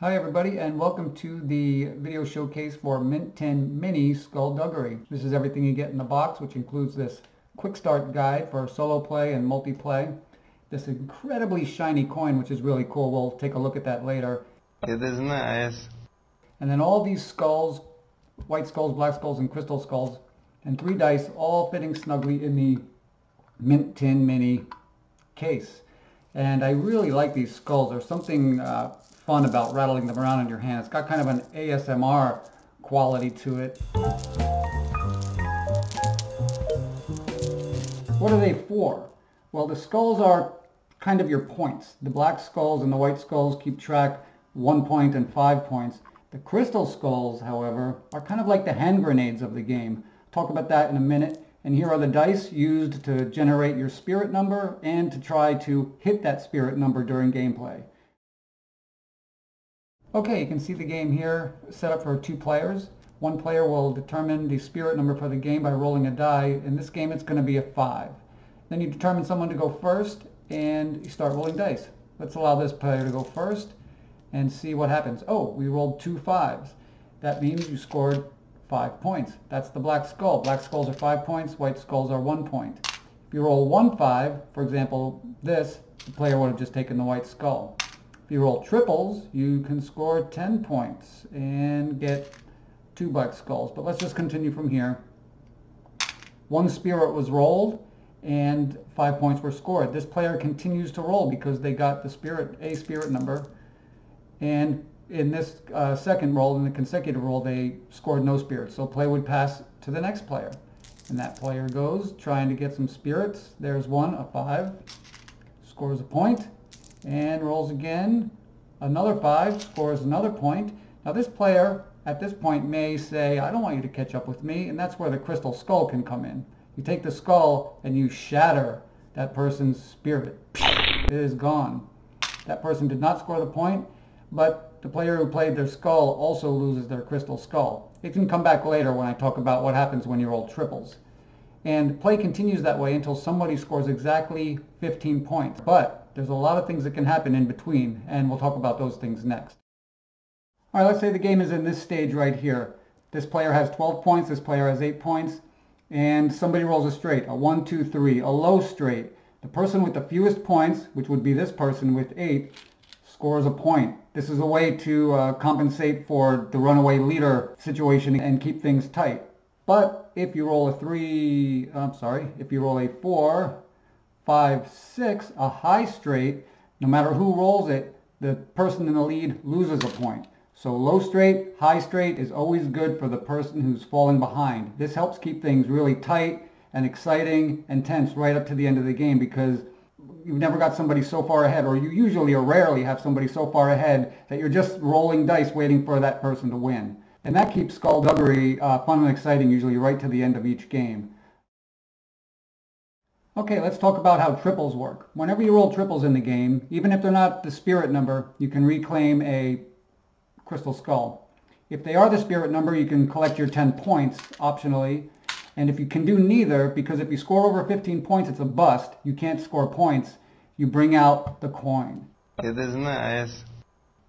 Hi everybody, and welcome to the video showcase for Mint 10 Mini Skulduggery. This is everything you get in the box, which includes this quick start guide for solo play and multiplay. This incredibly shiny coin, which is really cool. We'll take a look at that later. It is nice. And then all these skulls, white skulls, black skulls, and crystal skulls, and 3 dice, all fitting snugly in the Mint 10 Mini case. And I really like these skulls. There's something fun about rattling them around in your hand. It's got kind of an ASMR quality to it. What are they for? Well, the skulls are kind of your points. The black skulls and the white skulls keep track 1 point and 5 points. The crystal skulls, however, are kind of like the hand grenades of the game. I'll talk about that in a minute. And here are the dice used to generate your spirit number and to try to hit that spirit number during gameplay. Okay, you can see the game here set up for 2 players. 1 player will determine the spirit number for the game by rolling a die. In this game it's going to be a 5. Then you determine someone to go first and you start rolling dice. Let's allow this player to go first and see what happens. Oh, we rolled 2 5s. That means you scored 5 points. That's the black skull. Black skulls are 5 points, white skulls are 1 point. If you roll 1 5, for example this, the player would have just taken the white skull. If you roll triples, you can score 10 points and get 2 black skulls. But let's just continue from here. 1 spirit was rolled and 5 points were scored. This player continues to roll because they got the spirit number. And in this second roll, in the consecutive roll, they scored no spirits. So play would pass to the next player. And that player goes trying to get some spirits. There's 1, a 5, scores a point. And rolls again, another 5, scores another point. Now this player at this point may say, I don't want you to catch up with me, and that's where the crystal skull can come in. You take the skull and you shatter that person's spirit. It is gone. That person did not score the point, but the player who played their skull also loses their crystal skull. It can come back later when I talk about what happens when you roll triples. And play continues that way until somebody scores exactly 15 points. But there's a lot of things that can happen in between, and we'll talk about those things next. All right, let's say the game is in this stage right here. This player has 12 points, this player has 8 points, and somebody rolls a straight, a 1, 2, 3, a low straight. The person with the fewest points, which would be this person with 8, scores a point. This is a way to compensate for the runaway leader situation and keep things tight. But if you roll if you roll a 4, 5, 6, a high straight, no matter who rolls it, the person in the lead loses a point. So low straight, high straight is always good for the person who's falling behind. This helps keep things really tight and exciting and tense right up to the end of the game, because you've never got somebody so far ahead, or you usually or rarely have somebody so far ahead that you're just rolling dice waiting for that person to win. And that keeps Skulduggery fun and exciting, usually right to the end of each game. Okay, let's talk about how triples work. Whenever you roll triples in the game, even if they're not the spirit number, you can reclaim a crystal skull. If they are the spirit number, you can collect your 10 points optionally. And if you can do neither, because if you score over 15 points, it's a bust. You can't score points. You bring out the coin. It is nice.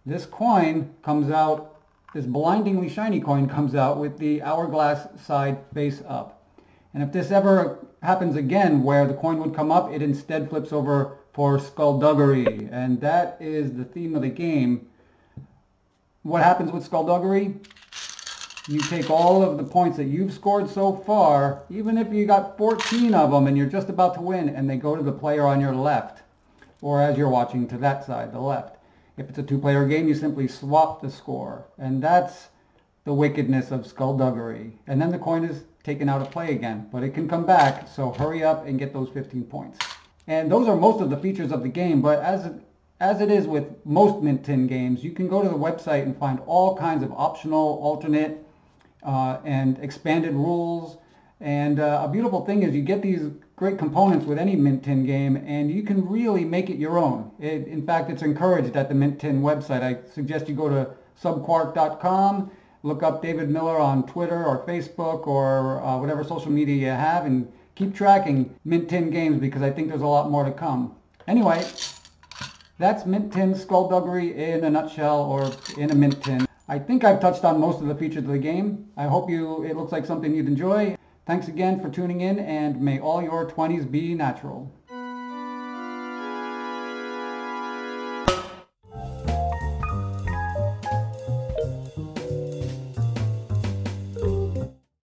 This coin comes out, this blindingly shiny coin comes out with the hourglass side face up. And if this ever happens again where the coin would come up, it instead flips over for Skulduggery. And that is the theme of the game. What happens with Skulduggery? You take all of the points that you've scored so far, even if you got 14 of them and you're just about to win, and they go to the player on your left, or as you're watching to that side, the left. If it's a 2-player game, you simply swap the score. And that's the wickedness of Skulduggery. And then the coin is taken out of play again, but it can come back, so hurry up and get those 15 points. And those are most of the features of the game, but as it is with most Mint 10 games, you can go to the website and find all kinds of optional, alternate, and expanded rules. And a beautiful thing is you get these great components with any Mint 10 game, and you can really make it your own. In fact, it's encouraged at the Mint 10 website. I suggest you go to subquark.com, look up David Miller on Twitter or Facebook or whatever social media you have, and keep tracking Mint 10 games, because I think there's a lot more to come. Anyway, That's Mint Tin Skulduggery in a nutshell, or in a mint tin. I think I've touched on most of the features of the game. I hope it looks like something you'd enjoy. Thanks again for tuning in, and may all your 20s be natural.